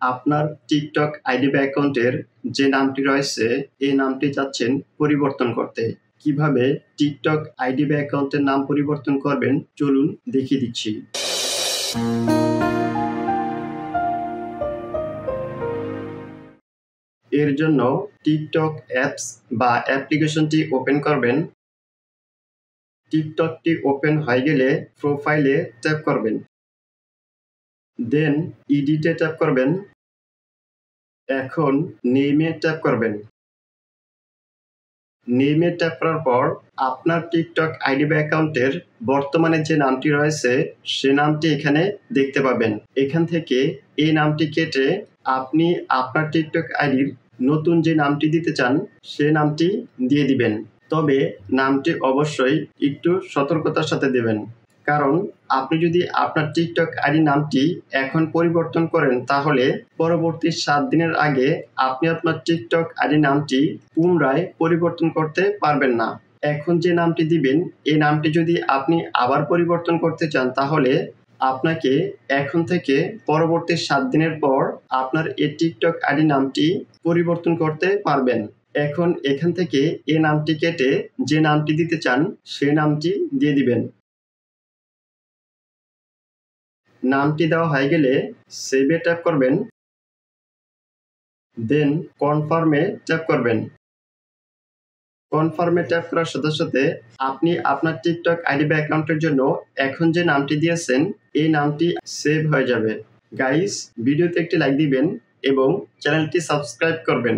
আপনার TikTok ID বা অ্যাকাউন্টের যে নামটি রয়েছে এই নামটি চাচ্ছেন পরিবর্তন করতে। কিভাবে টিকটক আইডি বা অ্যাকাউন্টের নাম পরিবর্তন করবেন চলুন দেখিয়ে দিচ্ছি। এর জন্য টিকটক অ্যাপস বা অ্যাপ্লিকেশনটি ওপেন করবেন। টিকটকটি ওপেন হয়ে গেলে প্রোফাইলে ট্যাপ করবেন, দেন এডিটে ট্যাপ করবেন। এখন নেমে ট্যাপ করবেন। নেমে ট্যাপ করার পর আপনার টিকটক আইডি বা অ্যাকাউন্টের বর্তমানে যে নামটি রয়েছে সে নামটি এখানে দেখতে পাবেন। এখান থেকে এই নামটি কেটে আপনি আপনার টিকটক আইডির নতুন যে নামটি দিতে চান সে নামটি দিয়ে দিবেন। তবে নামটি অবশ্যই একটু সতর্কতার সাথে দেবেন, কারণ আপনি যদি আপনার টিকটক আইডি নামটি এখন পরিবর্তন করেন তাহলে পরবর্তী 7 দিনের আগে আপনি আপনার টিকটক আইডি নামটি পুনরায় পরিবর্তন করতে পারবেন না। এখন যে নামটি দিবেন এই নামটি যদি আপনি আবার পরিবর্তন করতে চান তাহলে আপনাকে এখন থেকে পরবর্তী 7 দিনের পর আপনার এই টিকটক আইডি নামটি পরিবর্তন করতে পারবেন। এখন এখান থেকে এই নামটি কেটে যে নামটি দিতে চান সেই নামটি দিয়ে দিবেন। নামটি দেওয়া হয়ে গেলে সেভে ট্যাপ করবেন, দেন কনফার্মে ট্যাপ করবেন। কনফার্মে ট্যাপ করার সাথে সাথে আপনি আপনার টিকটক আইডি বা অ্যাকাউন্টের জন্য এখন যে নামটি দিয়েছেন এই নামটি সেভ হয়ে যাবে। গাইস, ভিডিওতে একটি লাইক দিবেন এবং চ্যানেলটি সাবস্ক্রাইব করবেন।